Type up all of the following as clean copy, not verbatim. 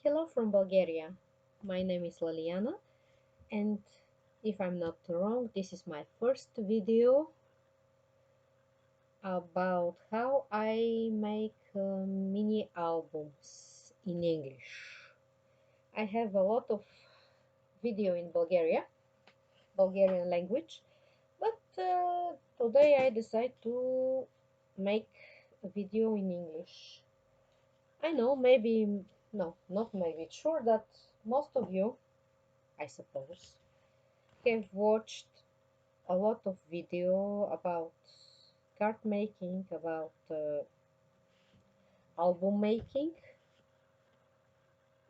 Hello from Bulgaria. My name is Liliana, and if I'm not wrong, this is my first video about how I make mini albums in English. I have a lot of video in Bulgarian language, but today I decide to make a video in English. I know, maybe, no, not maybe, sure that most of you, I suppose, have watched a lot of video about card making, about album making,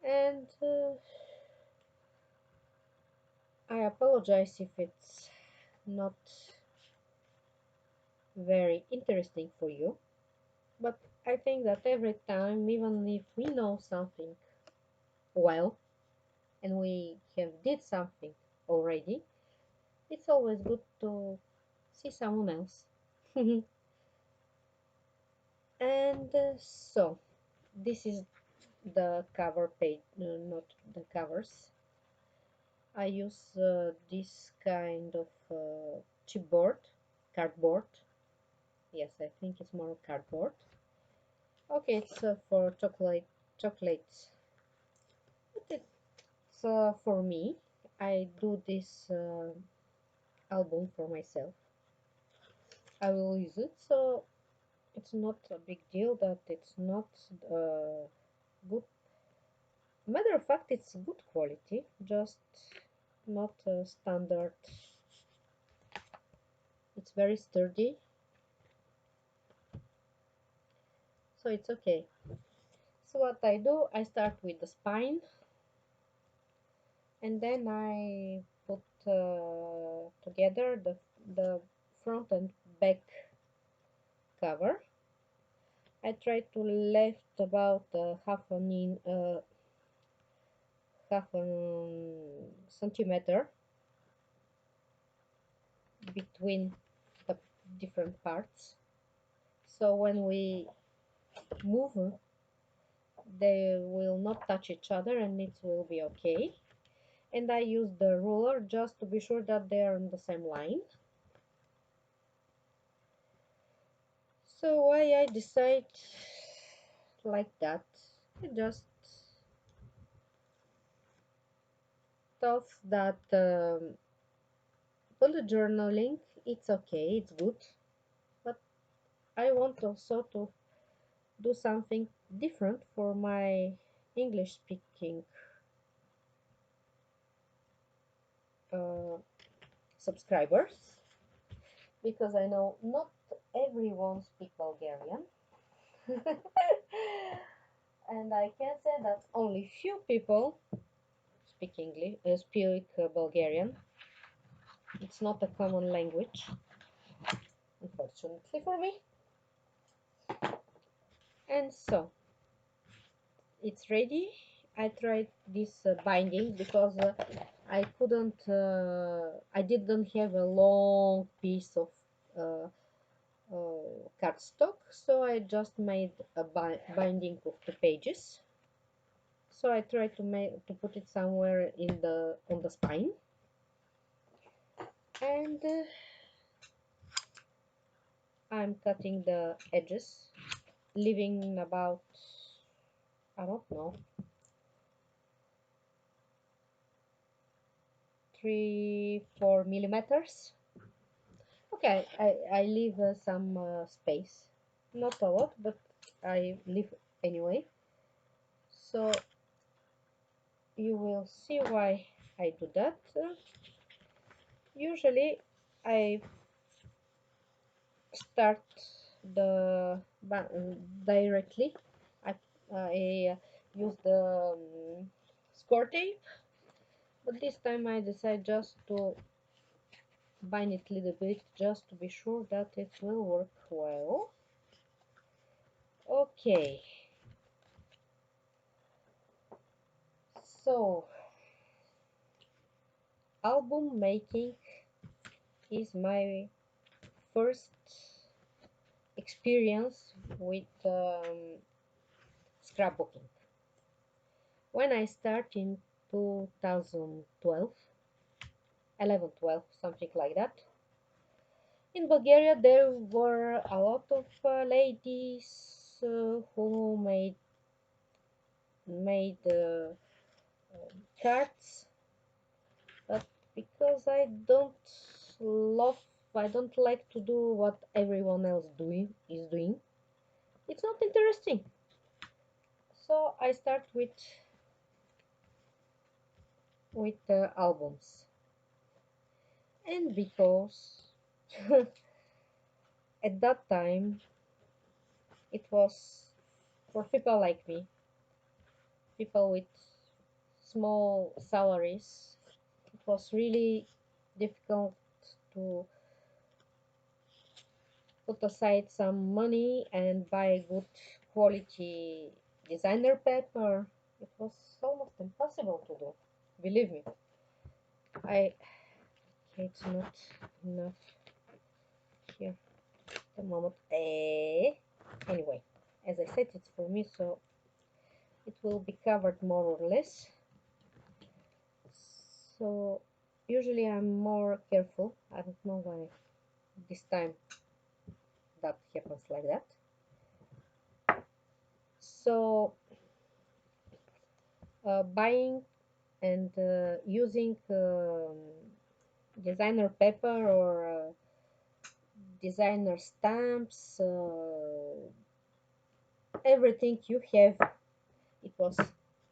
and I apologize if it's not very interesting for you, but I think that every time, even if we know something well and we have did something already, it's always good to see someone else. And so this is the cover page, not the covers. I use this kind of chipboard, cardboard. Yes, I think it's more cardboard. Okay, it's for chocolates. But it's for me. I do this album for myself. I will use it, so it's not a big deal that it's not good. Matter of fact, it's good quality, just not standard. It's very sturdy, so it's okay. So what I do, I start with the spine, and then I put together the front and back cover. I try to left about half a centimeter between the different parts. So when we move, they will not touch each other, and it will be okay. And I use the ruler just to be sure that they are on the same line. So why I decide like that? I just thought that bullet journaling, it's okay, it's good, but I want also to do something different for my English speaking uh, subscribers, because I know not everyone speak Bulgarian. And I can say that only few people speak English, speak Bulgarian. It's not a common language, unfortunately for me. And so it's ready. I tried this binding because I didn't have a long piece of uh, cardstock, so I just made a binding of the pages. So I tried to put it somewhere in the on the spine, and I'm cutting the edges, leaving about, I don't know, 3-4 millimeters. Okay, I leave some space, not a lot, but I leave anyway. So you will see why I do that. Usually I start the directly. I, I use the score tape, but this time I decide just to bind it a little bit, just to be sure that it will work well. Okay, so album making is my first experience with scrapbooking. When I start in 2012, 11, 12, something like that. In Bulgaria, there were a lot of ladies who made cards, but because love, I don't like to do what everyone else doing is doing. It's not interesting. So I start with albums, and because at that time it was for people like me, people with small salaries. It was really difficult to put aside some money and buy good quality designer paper. It was almost impossible to do. Believe me. I it's not enough here at the moment. Anyway, as I said, it's for me, so it will be covered more or less. So usually I'm more careful. I don't know why this time that happens like that. So buying and using designer paper or designer stamps, everything you have, it was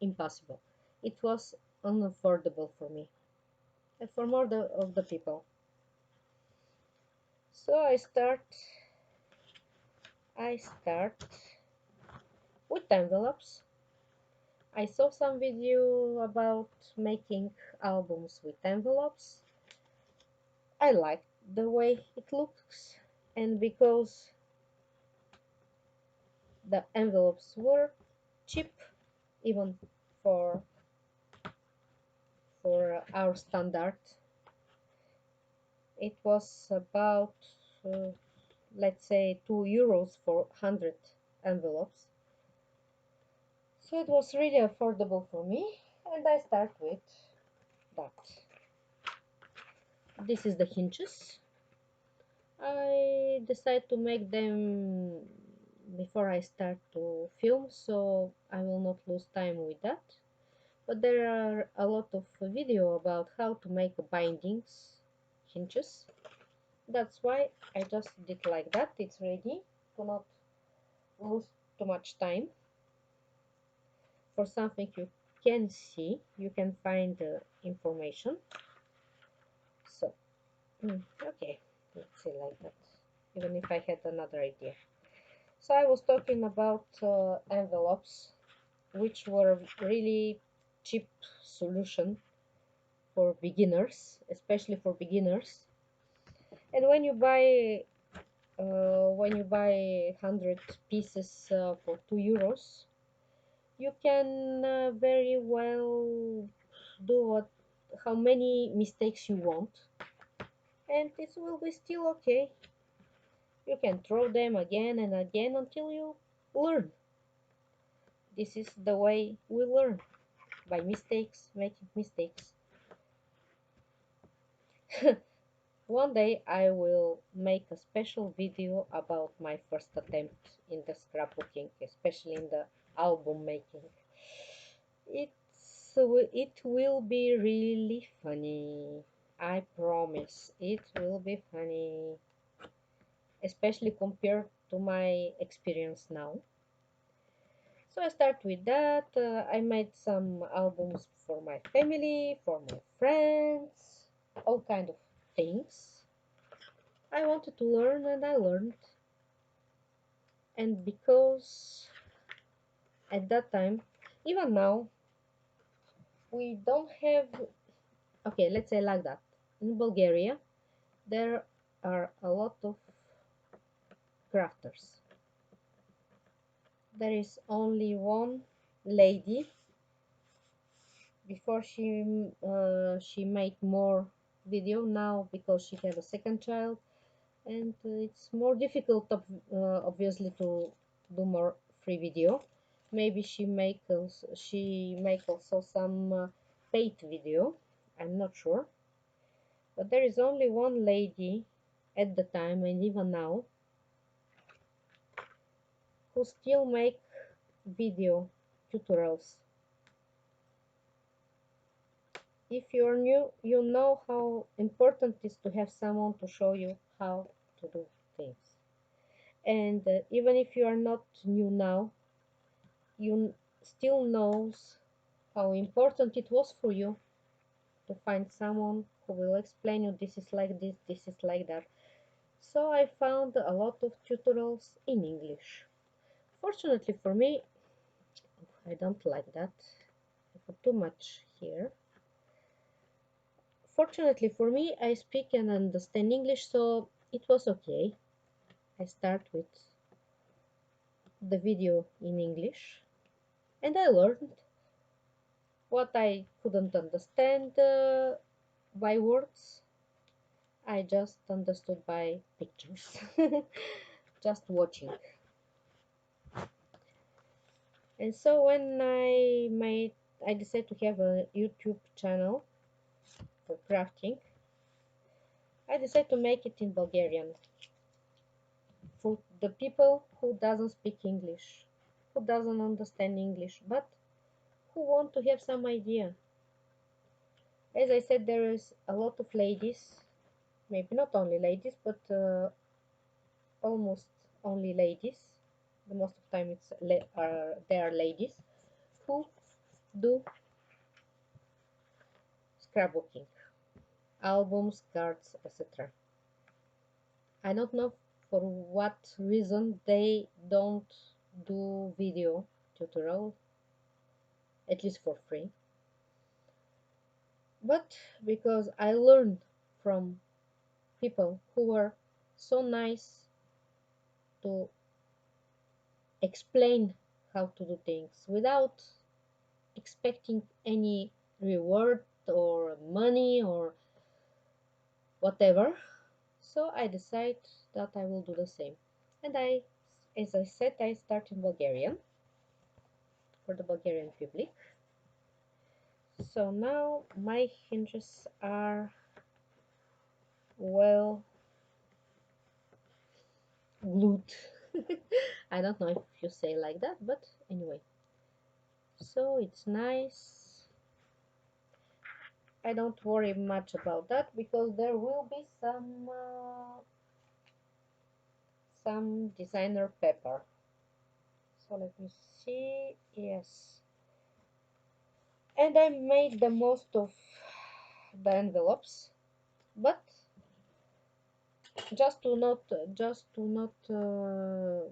impossible. It was unaffordable for me and for more of the people. So I start with envelopes. I saw some video about making albums with envelopes. I like the way it looks, and because the envelopes were cheap, even for our standard, it was about uh, let's say €2 for 100 envelopes. So it was really affordable for me, and I start with that. This is the hinges. I decide to make them before I start to film, so I will not lose time with that. But there are a lot of video about how to make bindings hinges. That's why I just did like that. It's ready to not lose too much time. For something you can see, you can find information. So okay, let's see like that, even if I had another idea. So I was talking about envelopes, which were really cheap solution for beginners, especially for beginners. And when you buy 100 pieces for €2, you can very well do what how many mistakes you want, and it will be still okay. You can throw them again and again until you learn. This is the way we learn, by mistakes, making mistakes. One day I will make a special video about my first attempt in the scrapbooking, especially in the album making. It will be really funny. I promise it will be funny, especially compared to my experience now. So I start with that. I made some albums for my family, for my friends, all kind of things. I wanted to learn and I learned. And because at that time, even now, we don't have, okay, let's say like that. In Bulgaria, there are a lot of crafters. There is only one lady. Before she made more video, now because she has a second child, and it's more difficult, obviously, to do more free video. Maybe she make also some paid video. I'm not sure, but there is only one lady at the time and even now who still make video tutorials. If you're new, you know how important it is to have someone to show you how to do things. And even if you are not new now, you still knows how important it was for you to find someone who will explain you this is like this is like that. So I found a lot of tutorials in English. Fortunately for me, I don't like that. I put too much here. Fortunately for me, I speak and understand English, so it was okay. I start with the video in English and I learned what I couldn't understand by words. I just understood by pictures, just watching. And so when I decided to have a YouTube channel for crafting, I decided to make it in Bulgarian for the people who doesn't speak English, who doesn't understand English, but who want to have some idea. As I said, there is a lot of ladies, maybe not only ladies, but almost only ladies. The most of the time they are ladies who do scrapbooking, albums, cards, etc. I don't know for what reason they don't do video tutorial, at least for free. But because I learned from people who were so nice to explain how to do things without expecting any reward or money or whatever. So I decided that I will do the same. And as I said, I start in Bulgarian for the Bulgarian public. So now my hinges are well glued. I don't know if you say like that, but anyway. So it's nice. I don't worry much about that because there will be some designer paper. So let me see. Yes. And I made the most of the envelopes, but just to not mm,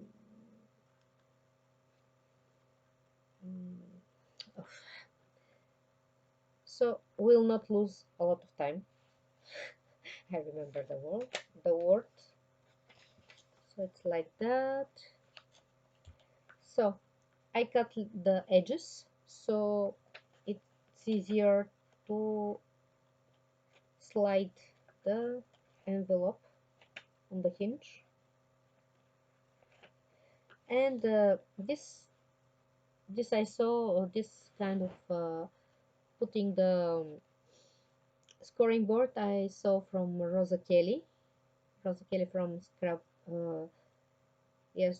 so we'll not lose a lot of time. I remember the word. So it's like that. So I cut the edges so it's easier to slide the envelope on the hinge. And this I saw this kind of putting the scoring board I saw from Rosa Kelly from uh,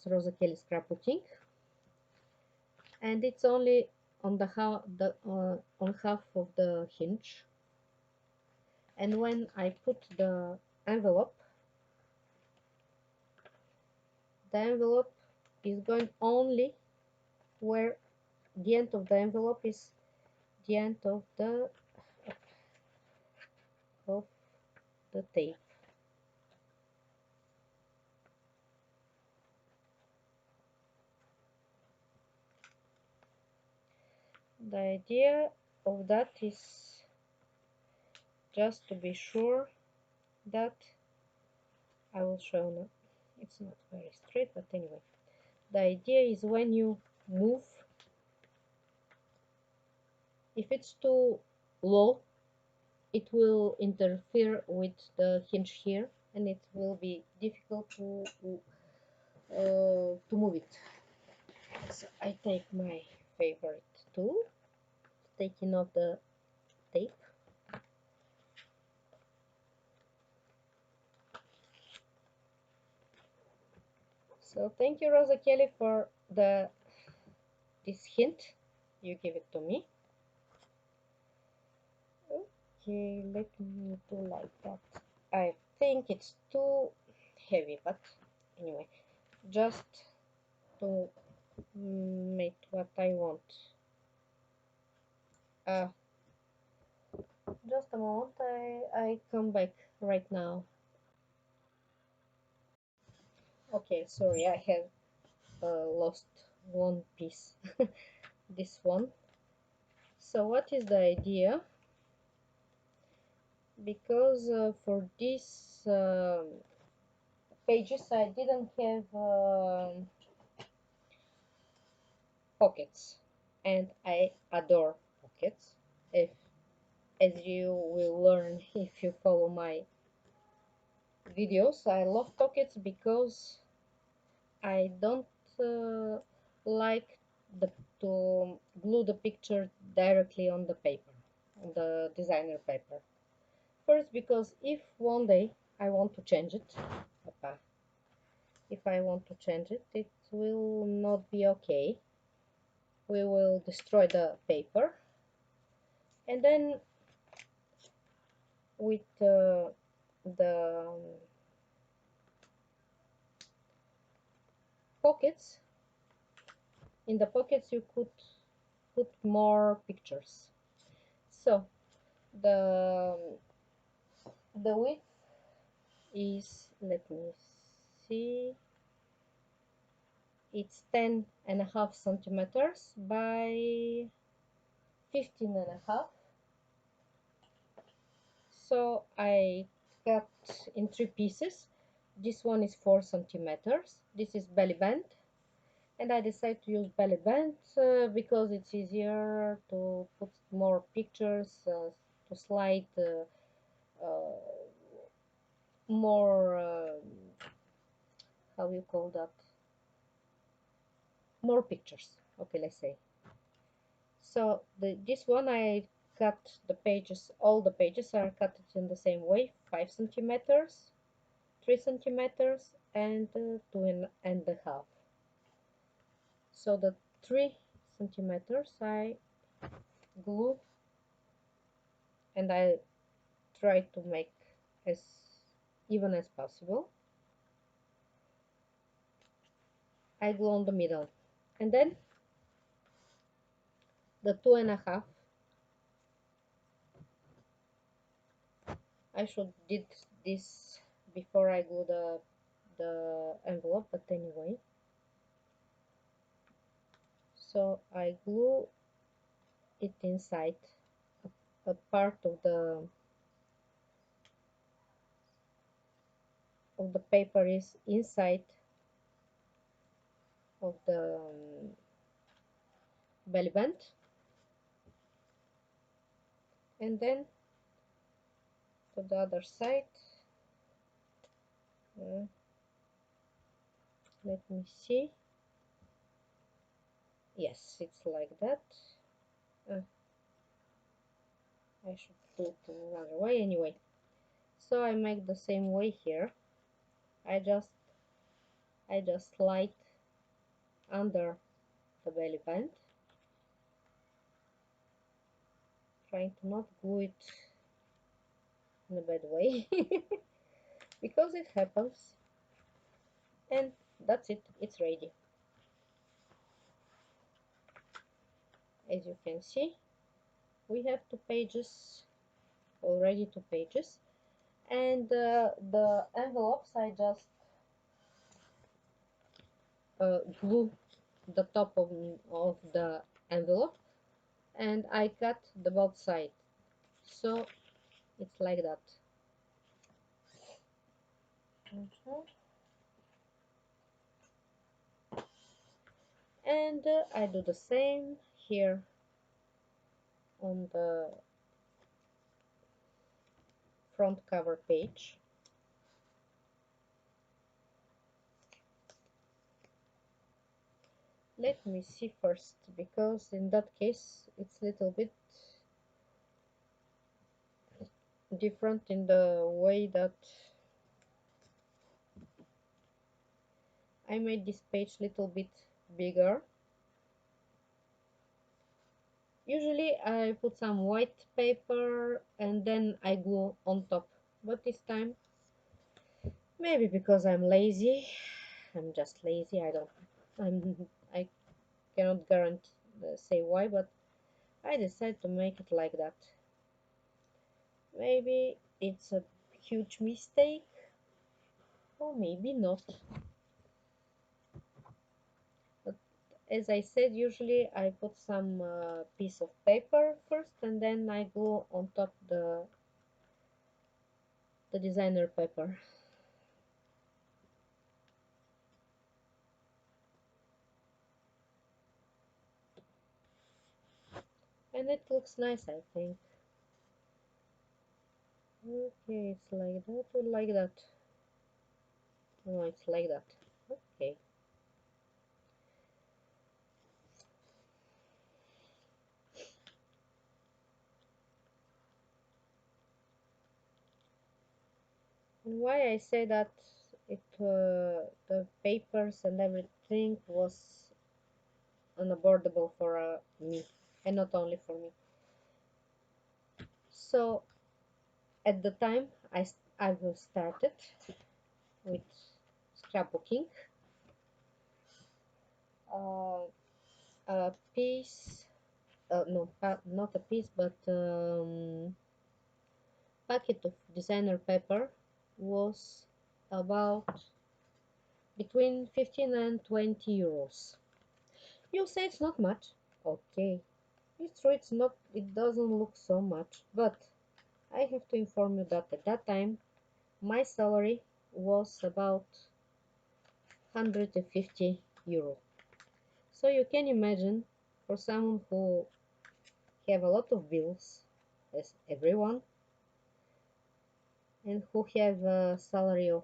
Rosa Kelly scrapbooking, and it's only on on half of the hinge. And when I put envelope, the envelope is going only where the end of the envelope is the end of the tape. The idea of that is just to be sure that I will show now. It's not very straight, but anyway. The idea is when you move, if it's too low, it will interfere with the hinge here, and it will be difficult to move it. So I take my favorite tool, taking off the tape. So thank you, Rosa Kelly, for this hint you give it to me. Okay, let me do like that. I think it's too heavy, but anyway, just to make what I want. Uh, just a moment, I come back right now. Okay, sorry, I have lost one piece. This one. So what is the idea? Because for these pages I didn't have pockets, and I adore pockets. If, as you will learn if you follow my videos, I love pockets because I don't like to glue the picture directly on the paper, on the designer paper. First, because if one day I want to change it, if I want to change it, it will not be okay. We will destroy the paper, and then with the pockets, in the pockets you could put more pictures. So the the width is, let me see, it's 10.5 centimeters by 15.5. So I cut in three pieces. This one is 4 centimeters. This is belly band, and I decided to use belly band because it's easier to put more pictures, to slide uh, more, how you call that, more pictures, okay, let's say. So this one I cut the pages, all the pages are cut in the same way, 5 centimeters, 3 centimeters, and 2.5. So the 3 centimeters I glue, and I try to make as even as possible. I glue on the middle, and then the 2.5, I should did this before I glue the envelope, but anyway. So I glue it inside. A part of the paper is inside of the belly band, and then to the other side. uh, Let me see. Yes, it's like that. uh, I should do it another way anyway. So I make the same way here. I just slide under the belly band, trying to not glue it in a bad way because it happens. And that's it, it's ready. As you can see, we have already two pages, and the envelopes I just glue the top of the envelope, and I cut the both sides, so it's like that. And I do the same here on the front cover page. Let me see first, because in that case it's a little bit different in the way that I made this page a little bit bigger. Usually I put some white paper and then I glue on top, but this time, maybe because I'm lazy, I'm just lazy, I cannot guarantee say why, but I decided to make it like that. Maybe it's a huge mistake, or maybe not. But as I said, usually I put some piece of paper first and then I glue on top the designer paper. And it looks nice, I think. Okay, it's like that or like that. No, it's like that. Okay. And why I say that the papers and everything was unavoidable for me, and not only for me. So at the time I was started with scrapbooking, uh, a piece, no, not a piece, but packet of designer paper was about between 15 and 20 euros. You say it's not much. Okay, it's true, it's not, it doesn't look so much, but I have to inform you that at that time my salary was about 150 euro. So you can imagine, for someone who have a lot of bills, as everyone, and who have a salary of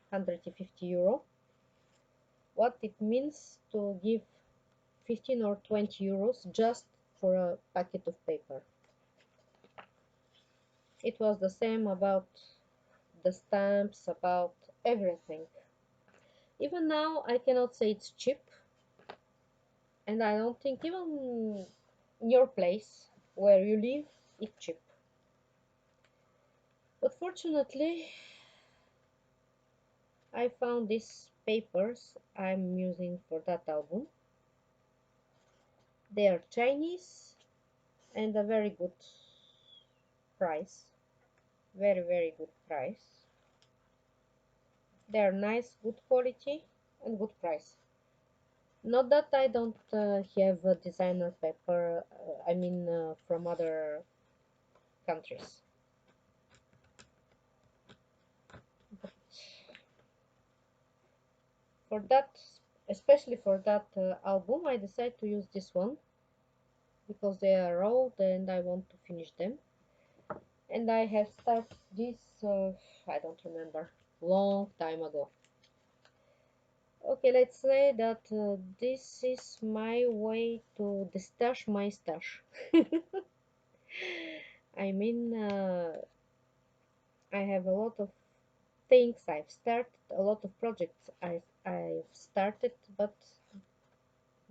150 euro, what it means to give 15 or 20 euros just for a packet of paper. It was the same about the stamps, about everything. Even now, I cannot say it's cheap, and I don't think even in your place where you live, it's cheap. But fortunately, I found these papers I'm using for that album. They are Chinese and a very good price. Very, very good price. They are nice, good quality, and good price. Not that I don't have a designer paper, from other countries. For that, especially for that album, I decided to use this one because they are old and I want to finish them. And I have started this, I don't remember, long time ago. Okay, let's say that this is my way to destash my stash. I mean, I have a lot of things I've started, a lot of projects I've started but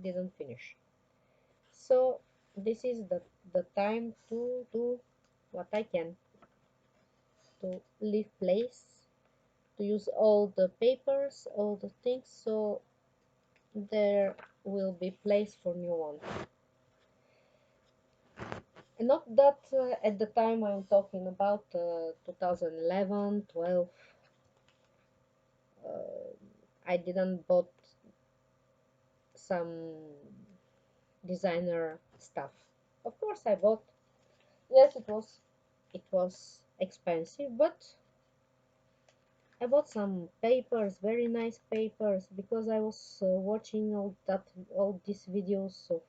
didn't finish. So this is the time to do what I can, to leave place, to use all the papers, all the things, so there will be place for new one. And not that at the time I'm talking about 2011, 12, I didn't bought some designer stuff. Of course I bought. Yes, it was expensive, but I bought some papers, very nice papers, because I was watching all these videos of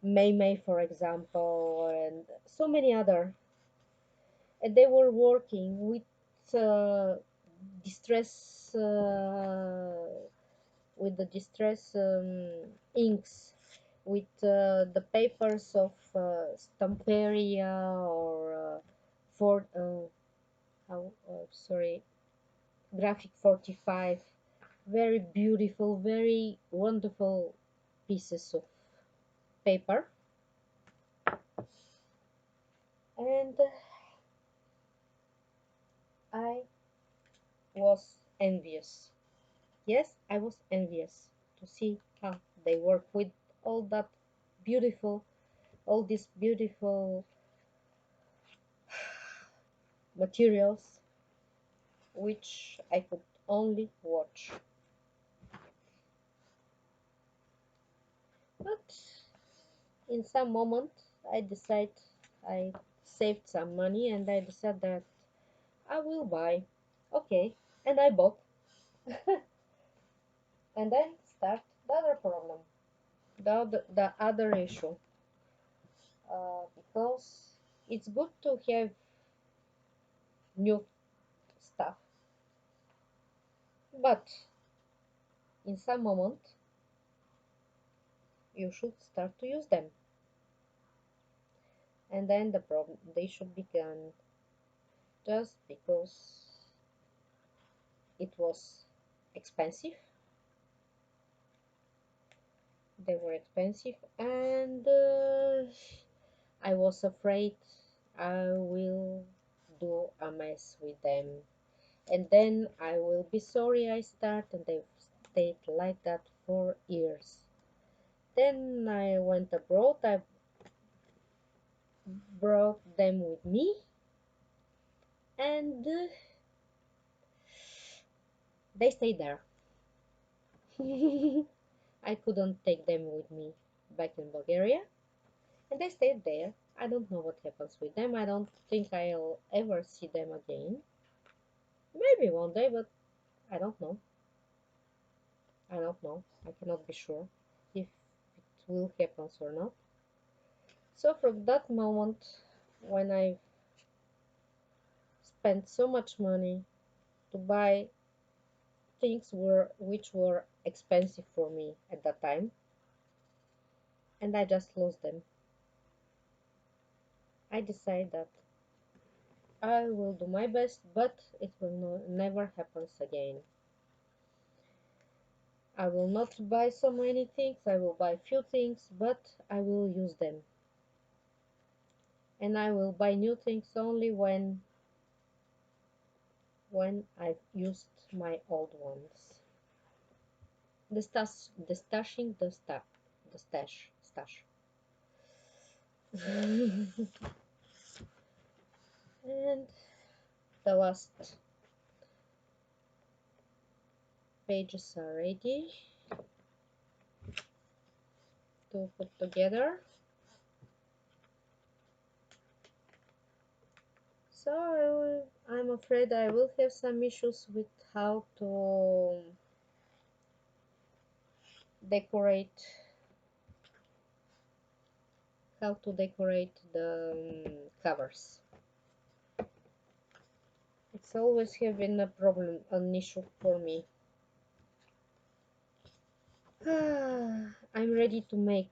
May May, for example, and so many other. And they were working with uh, distress with the distress inks, with the papers of Stamperia or for how sorry, graphic 45. Very beautiful, very wonderful pieces of paper. And I was envious. Yes, I was envious to see how they work with all that beautiful, all these beautiful materials, which I could only watch. But in some moment, I decide I saved some money and I decided that I will buy. Okay, and I bought. And then start the other problem, the other issue. Because it's good to have new stuff, but in some moment you should start to use them, and then the problem they should be gone just because it was expensive. They were expensive, and I was afraid I will do a mess with them, and then I will be sorry I start, and they stayed like that for years. Then I went abroad. I brought them with me, and they stayed there. I couldn't take them with me back in Bulgaria, and they stayed there. I don't know what happens with them. I don't think I'll ever see them again. Maybe one day, but I don't know. I don't know. I cannot be sure if it will happen or not. So from that moment, when I spent so much money to buy things which were expensive for me at that time, and I just lost them. I decided that I will do my best, but it will never happen again. I will not buy so many things, I will buy few things, but I will use them. And I will buy new things only when I've used my old ones. The stashing, the stash. And the last pages are ready to put together. So I'm afraid I will have some issues with decorate how to decorate the covers. It's always have been a problem, an issue for me. I'm ready to make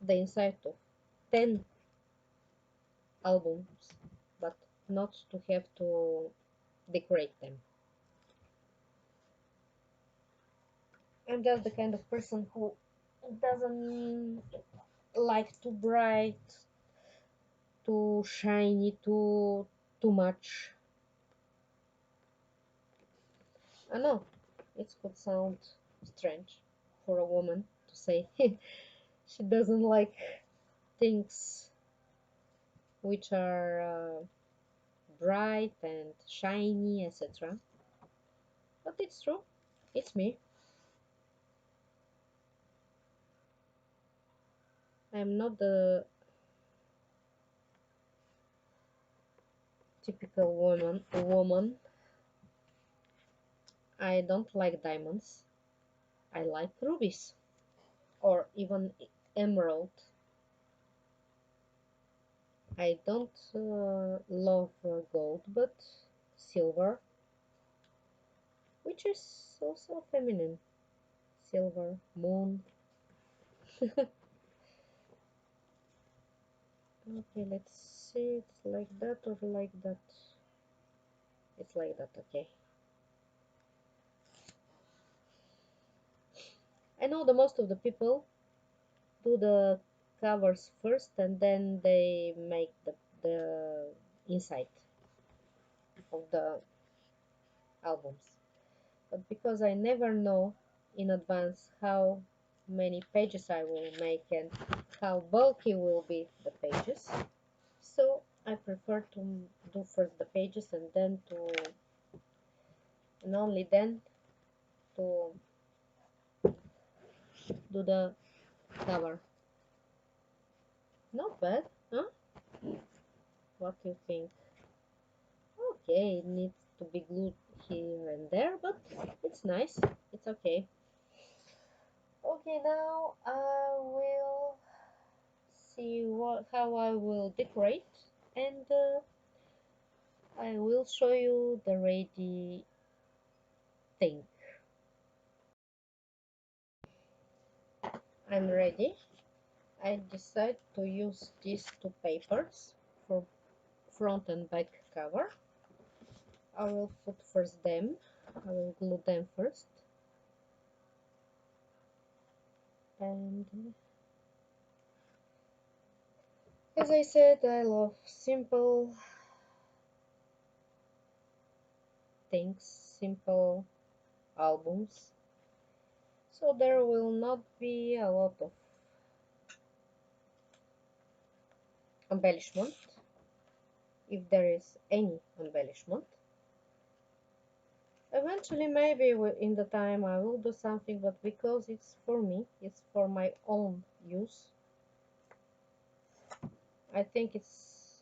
the inside of 10 albums, but not to have to decorate them. I'm just the kind of person who doesn't like too bright, too shiny, too much. I know it could sound strange for a woman to say she doesn't like things which are bright and shiny, etc. But it's true. It's me. I'm not the typical woman. I don't like diamonds. I like rubies or even emerald. I don't love gold, but silver, which is also feminine. silver moon. Okay, let's see. It's like that or like that. It's like that. Okay. I know the most of the people do the covers first and then they make the inside of the albums. But because I never know in advance how many pages I will make and how bulky will be the pages, so I prefer to do first the pages and then and only then to do the cover. Not bad, huh? What do you think? Okay, it needs to be glued here and there, but it's nice. It's okay. Okay, now I will see how I will decorate, and I will show you the ready thing. I'm ready. I decide to use these two papers for front and back cover. I will put first them. I will glue them first, and as I said, I love simple things, simple albums, so there will not be a lot of embellishment, if there is any embellishment. Eventually, maybe in the time I will do something, but because it's for me, it's for my own use, I think it's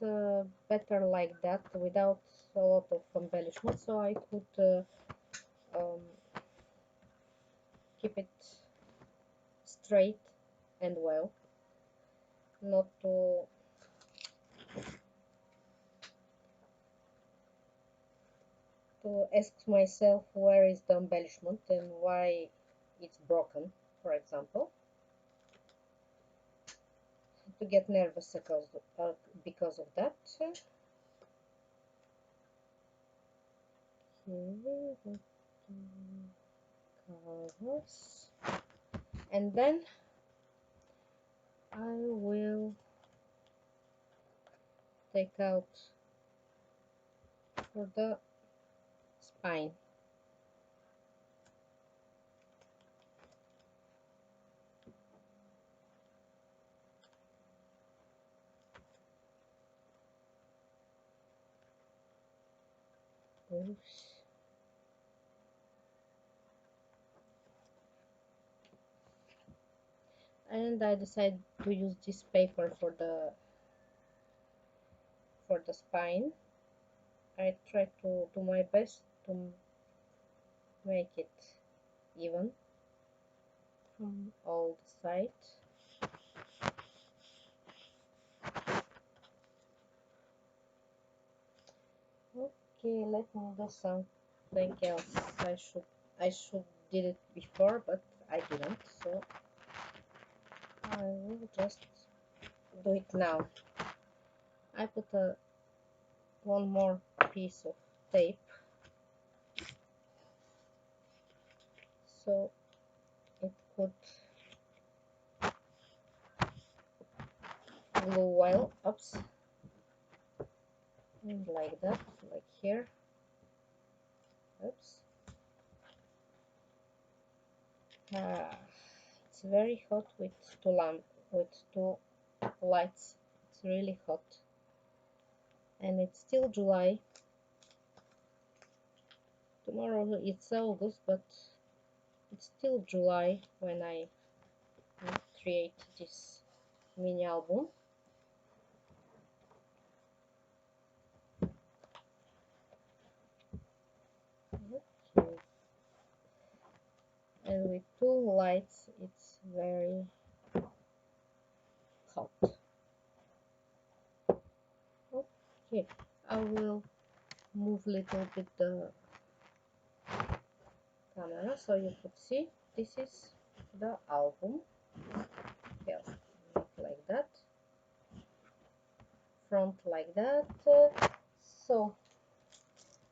better like that without a lot of embellishment, so I could um, keep it straight and well, not to ask myself where is the embellishment and why it's broken, for example, to get nervous because of that. Okay, covers, and then I will take out for the spine. Oops. And I decide to use this paper for the spine. I try to do my best to make it even from all the sides. Okay, let me do something else. I should did it before, but I didn't, so I will just do it now. I put one more piece of tape so it could glue well. Oops. And like that, like here. Oops. It's very hot with two lights. It's really hot, and it's still July. Tomorrow it's August, but it's still July when I create this mini album. Okay. And with two lights, it's very hot. Okay, I will move little bit the camera so you could see. This is the album. Yes, like that, front like that. So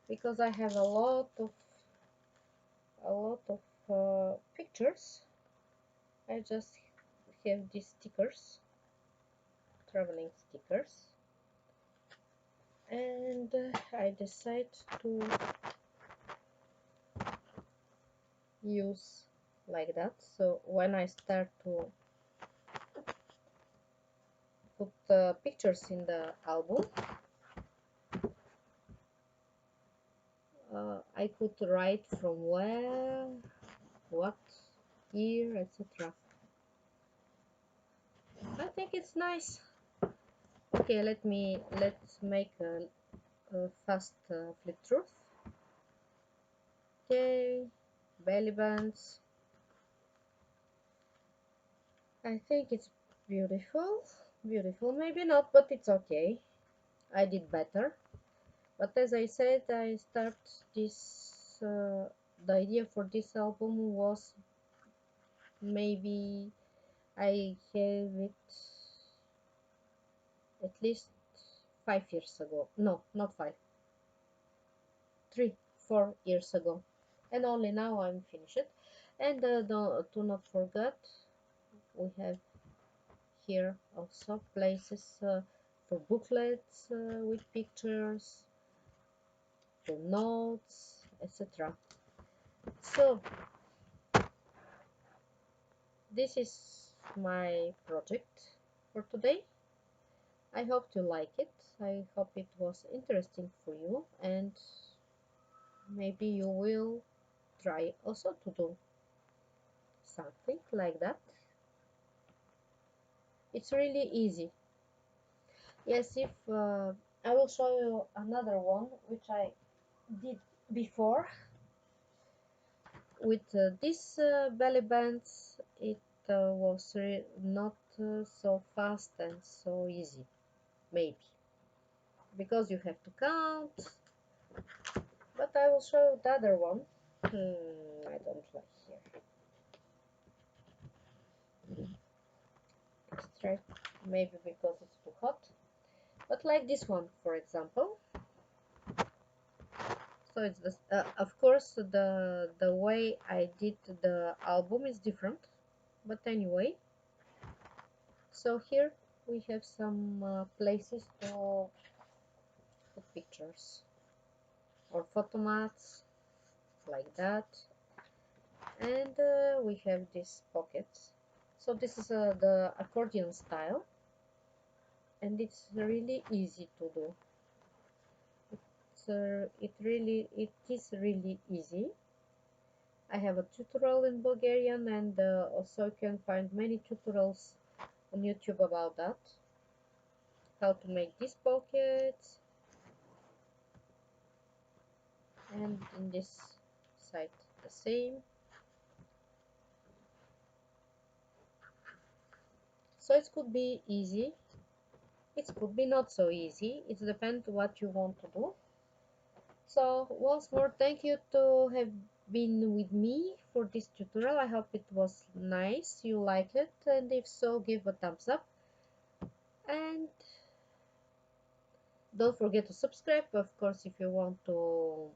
because I have a lot of pictures, I just have these stickers, traveling stickers, and I decide to use like that. So when I start to put the pictures in the album, I could write from where, what year, etc. I think it's nice. Okay, let's make a fast flip through. Okay, belly bands. I think it's beautiful. Beautiful, maybe not, but it's okay. I did better. But as I said, I start this. The idea for this album was maybe I have it at least 5 years ago. No, not five, 3, 4 years ago, and only now I'm finished. And do not forget, we have here also places for booklets with pictures, for notes, etc. So this is my project for today. I hope you like it. I hope it was interesting for you, and maybe you will try also to do something like that. It's really easy. Yes, if I will show you another one which I did before with these belly bands. It was not so fast and so easy, maybe because you have to count. But I will show you the other one. I don't like here. Extract, maybe because it's too hot. But like this one, for example. So it's this. Of course, the way I did the album is different. But anyway, so here we have some places to put pictures or photo mats like that, and we have these pockets. So this is the accordion style, and it's really easy to do. It is really easy. I have a tutorial in Bulgarian, and also you can find many tutorials on YouTube about that, how to make these pockets, and in this side the same. So it could be easy, it could be not so easy, it depends what you want to do. So once more, thank you to have been with me for this tutorial. I hope it was nice, you like it, and if so, give a thumbs up, and don't forget to subscribe, of course, if you want to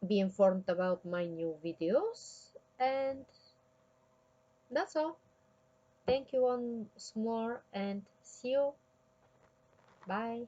be informed about my new videos. And that's all. Thank you once more, and see you. Bye.